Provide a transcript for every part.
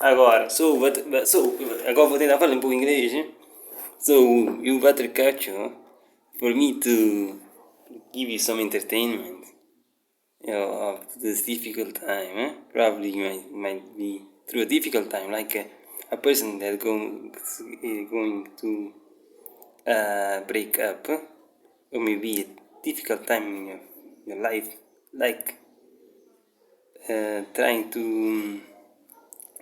Agora, agora vou tentar falar um pouco inglês. Hein? So, you better capture for me to give you some entertainment of this difficult time. Probably you might be through a difficult time, like a person that going to break up, or maybe a difficult time in your life, like trying to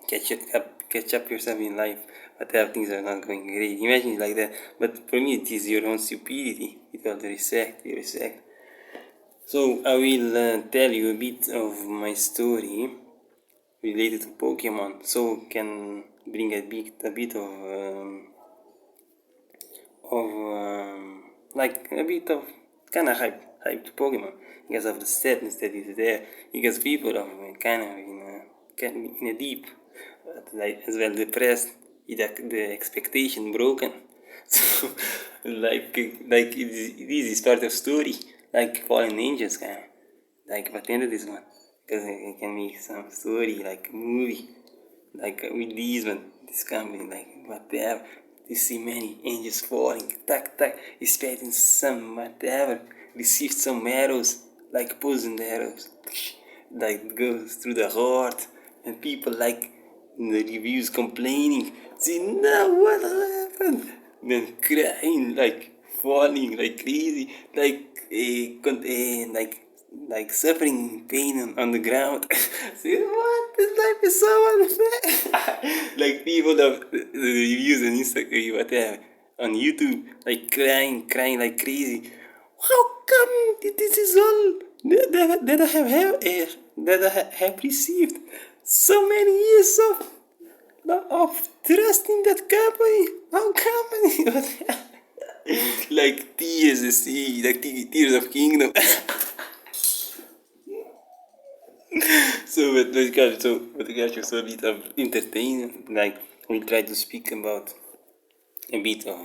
catch up yourself in life, but things are not going great. Imagine it like that. But for me, it is your own stupidity. With all the respect. So I will tell you a bit of my story related to Pokemon, so can bring a bit of like a bit of kind of hype to Pokemon because of the sadness that is there. Because people are kind of in a deep, but like as well depressed, the expectation broken. So this is part of story, like fallen angels kind of. Like but the end of this one, because I can make some story like a movie, like with these one, this company, like whatever. You see many angels falling, tack, expecting some whatever, receive some arrows, like poison arrows, like goes through the heart, and people like in the reviews complaining, say no, what happened? Then crying, like falling like crazy, like suffering pain on the ground. Say, what? This life is so unfair. Like people of the reviews on Instagram, whatever, on YouTube, like crying like crazy. How come this is all that I have received so many years of trust in that company? How company? Like tears, you see, like tears of kingdom. So with regards to so a bit of entertainment, like we try to speak about a bit of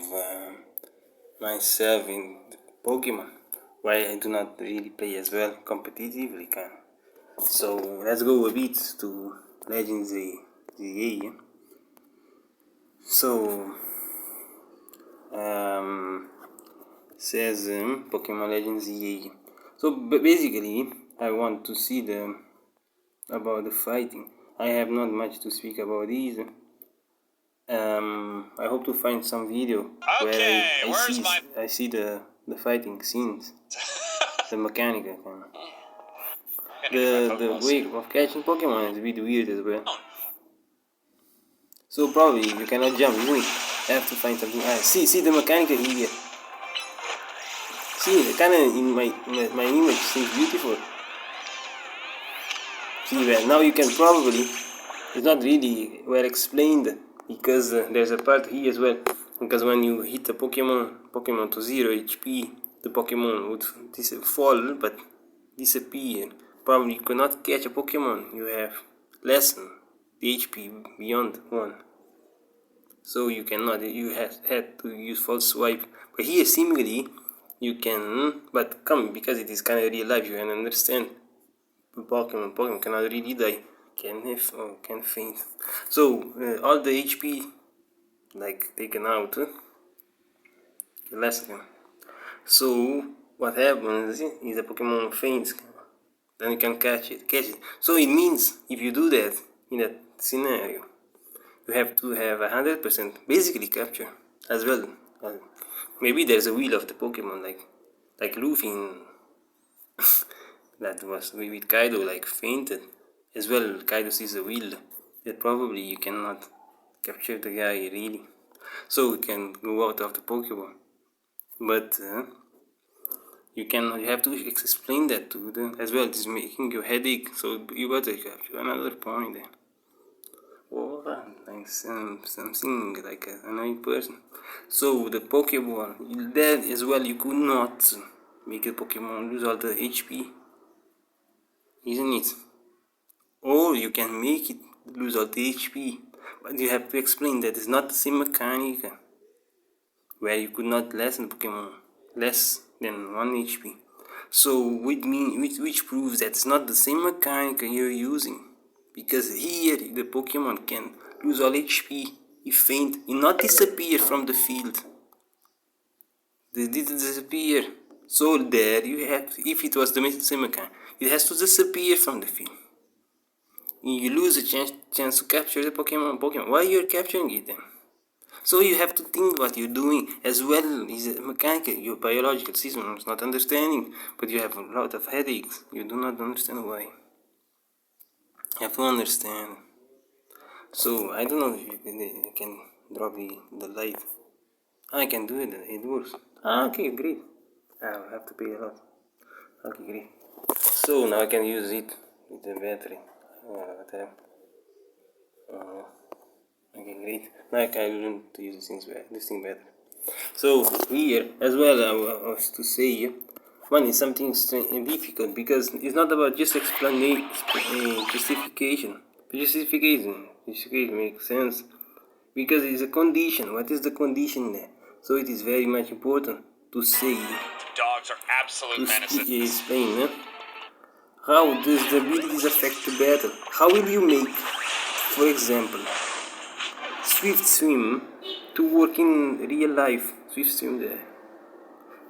myself in Pokemon, why I do not really play as well competitively. So let's go a bit to Legends ZA. So says Pokemon Legends ZA. So basically, I want to see about the fighting. I have not much to speak about these. I hope to find some video where I see the fighting scenes, the mechanical kind. The way of catching Pokemon is a bit weird as well. So probably you cannot jump, isn't it? I have to find something. See the mechanical here. See, kind of in my image seems beautiful. See, well, now you can probably. It's not really well explained because there's a part here as well. Because when you hit a Pokemon to 0 HP, the Pokemon would fall but disappear. Probably you cannot catch a Pokemon. You have lessen the HP beyond 1. So you cannot. You had to use false swipe. But here seemingly you can. But come because it is kind of real life. You can understand. Pokemon cannot really die, can faint. So all the HP like taken out, less than. So what happens is the Pokemon faints, then you can catch it. So it means if you do that in that scenario, you have to have 100% basically capture as well. Maybe there's a wheel of the Pokemon like Luffy in that was with Kaido like fainted as well. Kaido sees a wheel that probably you cannot capture the guy really, so you can go out of the Pokemon. But you have to explain that to them as well. It's making you headache, so you better capture another point then. Or like something like an annoying person. So the Pokeball, that as well you could not make the Pokemon lose all the HP, isn't it? Or you can make it lose all the HP, but you have to explain that it's not the same mechanic where you could not lessen Pokemon less than 1 HP. So which proves that it's not the same mechanic you're using. because here the Pokemon can lose all HP, if faint, and not disappear from the field. They didn't disappear. So there you have, if it was the same mechanic, it has to disappear from the field. You lose a chance to capture the Pokemon. Why you're capturing it then? So you have to think what you're doing as well. Is a mechanical, your biological system is not understanding, but you have a lot of headaches. You do not understand why. You have to understand. So I don't know if you can drop the light. I can do it. It works. Okay, great. I'll have to pay a lot. Okay, great. So now I can use it with the battery. Whatever. Okay, great. Now I can learn to use this thing better. So here as well, I was to say one is something difficult because it's not about just justification. Justification makes sense because it's a condition. What is the condition there? So it is very much important to say. Dogs are absolute menaces. Explain. How does the abilities affect the battle? How will you make, for example, Swift Swim to work in real life? Swift Swim there.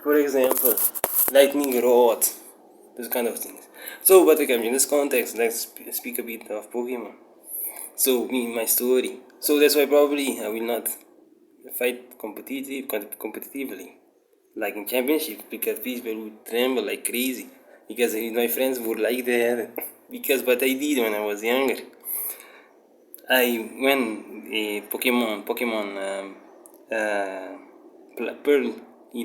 For example, Lightning Rod, those kind of things. So, but again, in this context, let's speak a bit of Pokemon. So, my story. So that's why probably I will not fight competitively, like in championship, because people would tremble like crazy. Because my friends would like that. Because what I did when I was younger, when Pokemon Pearl,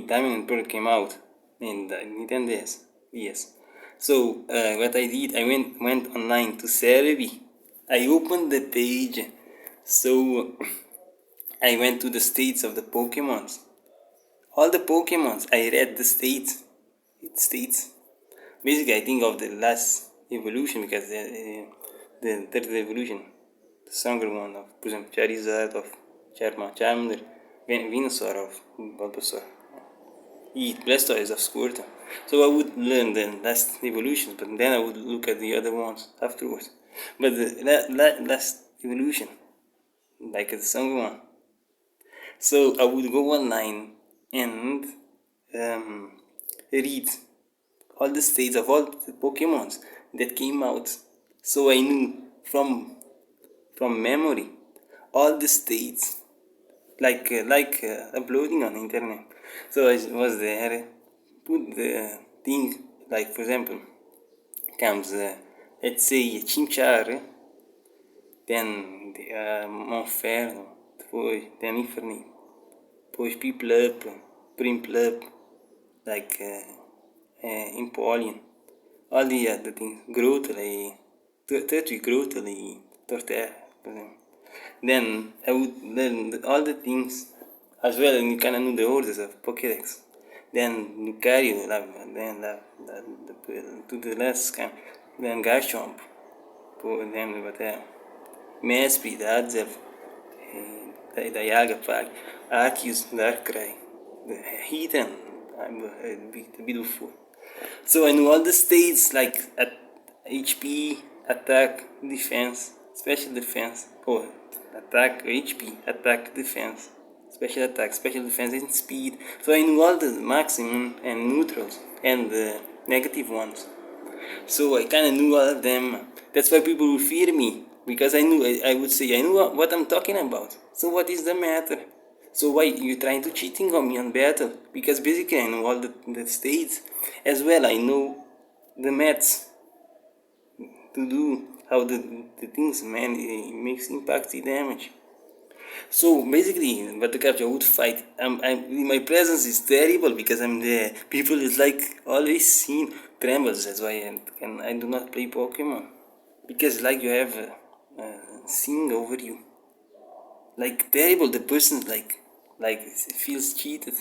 Diamond and Pearl came out in the Nintendo DS. Yes. So what I did, I went online to Cerebi. I opened the page. So I went to the states of the Pokemons. All the Pokemons. I read the states. It states. Basically, I think of the last evolution because the third evolution, the stronger one of, for example, Charizard of Charmander, Venusaur of Bulbasaur, Blastoise of Squirtle. So I would learn the last evolutions, but then I would look at the other ones afterwards. But the last evolution, like the stronger one. So I would go online and read all the states of all the Pokemons that came out. So I knew from memory all the states, like uploading on the internet. So I was there, put the thing, like for example, comes let's say Chimchar, then Monferno, depois then Inferno, depois Piplup, Primplup, like Empoleon, all the other things, Grottle, Turtwig, Grottle, Torterra, por exemplo. Then I would learn all the things as well, and you kind of know the orders of Pokédex. Then Lucario, then to the last kind, then Garchomp, then what Mesprit, Adzelf, the Yagapag, Arceus, Darkrai, the Heathen, the beautiful. So I know all the states like at HP, attack, defense, special defense, or attack, HP, attack, defense, special defense, and speed. So I know all the maximum and neutrals and the negative ones. So I kind of knew all of them. That's why people would fear me, because I would say I knew what I'm talking about. So what is the matter? So why you trying to cheating on me on battle? Because basically I know all the states as well. I know the maths to do how the things it makes impact the damage. So basically, but the capture would fight. My presence is terrible because I'm there. People is like always seen trembles. That's why I do not play Pokemon, because like you have a thing over you, like terrible. The person like feels cheated.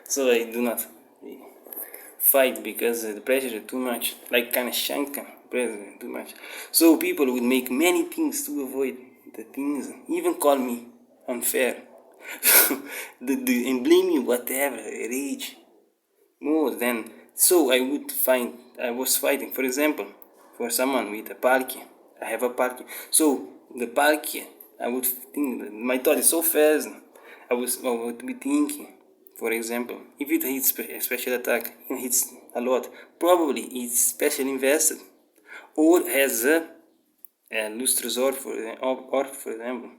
So I do not fight because the pressure is too much. Like kind of Shanka, pressure too much. So people would make many things to avoid the things, even call me unfair. And blame me whatever, rage more than. So I was fighting, for example, for someone with a Palkia. I have a Palkia. So the Palkia, I would think my thought is so fast. I would be thinking, for example, if it hits a special attack and hits a lot, probably it's special invested or has a lustrous orb for example,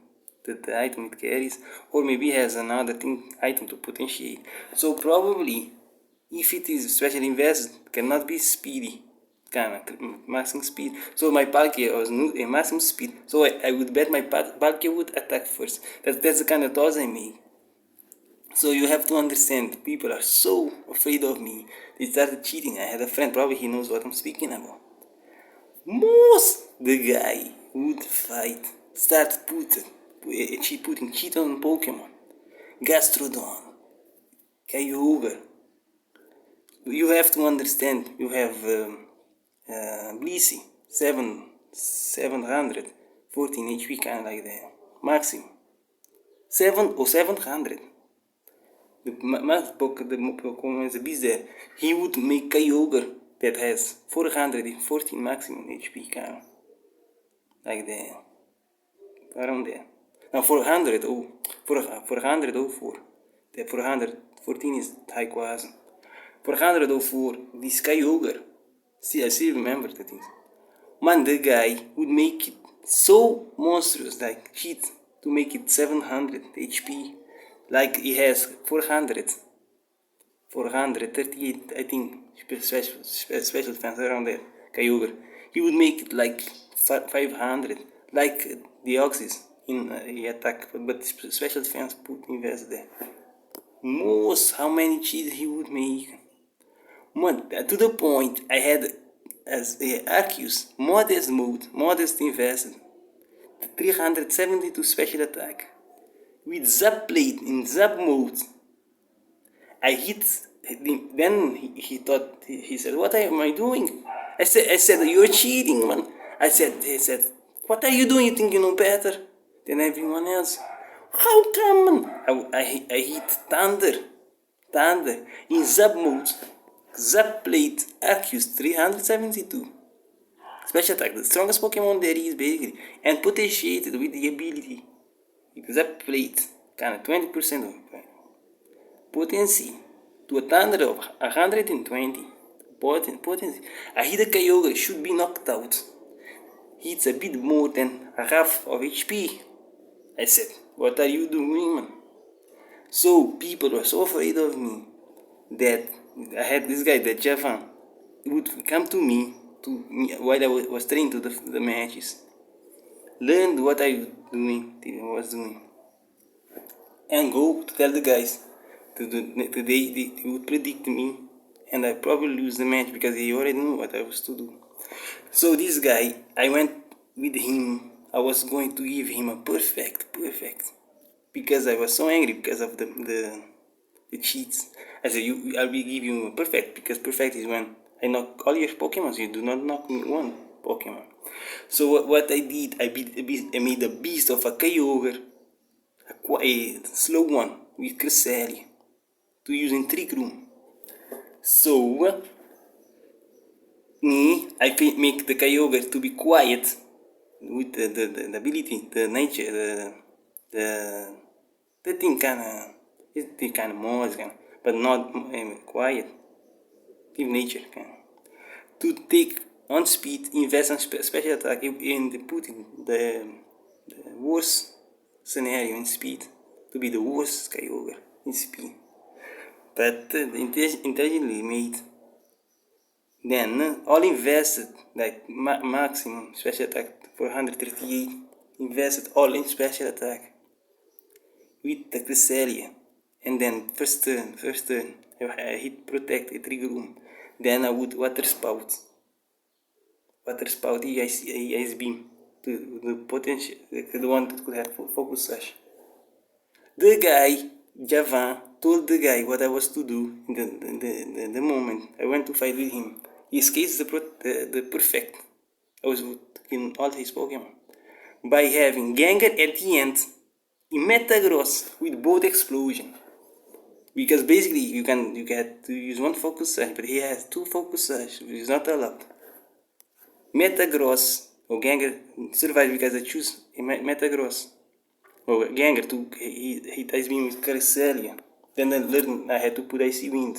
the item it carries, or maybe has another item to potentiate. So probably, if it is specially invested, cannot be speedy, kind of maximum speed. So my Palkia was a maximum speed, so I would bet my Palkia would attack first. That's the kind of thoughts I make. So you have to understand, people are so afraid of me. They started cheating. I had a friend, probably he knows what I'm speaking about. The guy would fight, start putting cheat on Pokemon, Gastrodon, Kyogre. You have to understand. You have Blissey, 714 HP, kind of like that, maximum 700. The Pokemon is a beast there. He would make Kyogre that has 414 maximum HP, kind of like that, around there. Now 404. The 414 is high quasi. 404, this Kyogre. See, I still remember the things. Man, the guy would make it so monstrous, like shit, to make it 700 HP. Like he has 438, I think, special defense around there, Kyogre. He would make it like 500, like the Oxys in attack, but special defense put invest there. How many cheats he would make. To the point I had as Arceus, modest invested, 372 special attack. With Zap Blade in Zap mode, I hit him. Then he thought, he said, what am I doing? I said, you're cheating, man. He said, what are you doing? You think you know better than everyone else? How come, man? I hit Thunder in Zap mode. Zap Blade Arceus 372. Special attack, the strongest Pokemon there is basically, and potentiated with the ability. Zap Blade, kind of 20% of potency to a Thunder of 120. Potency. A hit Kyogre should be knocked out. Hits a bit more than a half of HP. I said, what are you doing, man? So people were so afraid of me that I had this guy, that Javan, would come to me while I was training to the matches. Learned what I was doing, and go to tell the guys. They would predict me, and I probably lose the match because he already knew what I was to do. So this guy, I went with him. I was going to give him a perfect, because I was so angry because of the cheats. I said, I will give you a perfect, because perfect is when I knock all your Pokemon. You do not knock me one Pokemon. So what I did, I made a beast of a Kyogre, a slow one with Cresselia, to use in Trick Room. So I make the Kyogre to be quiet with the ability, the nature, the thing kind of mods, but not quiet. Give nature to take on speed, invest on special attack in putting the worst scenario in speed, to be the worst Kyogre in speed, but intelligently made. Then all invested, like maximum special attack 438, invested all in special attack with the Cresselia, and then first turn I hit protect a Trigger Room. Then I would water spout ice beam to the potential, the one that could have focus sash. The guy Javan told the guy what I was to do in the moment I went to fight with him. He escapes the perfect. I was in all his Pokemon by having Gengar at the end in Metagross with both explosion. Because basically you get to use one focus sash, but he has two focus sash, which is not allowed. Metagross Or Ganger survives because I choose Metagross. Or Ganger he Ice Beam with Cresselia. Then I learned I had to put Icy Wind.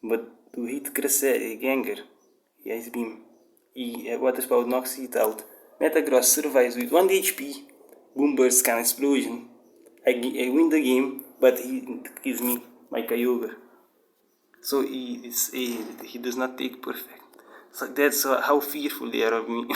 But to hit Cresselia, Ganger, Ice Beam, Water Spout knocks it out. Metagross survives with 1 HP. Boom Burst can explosion. I win the game, but he gives me my Kyogre. So he does not take perfect. So that's how fearful they are of me.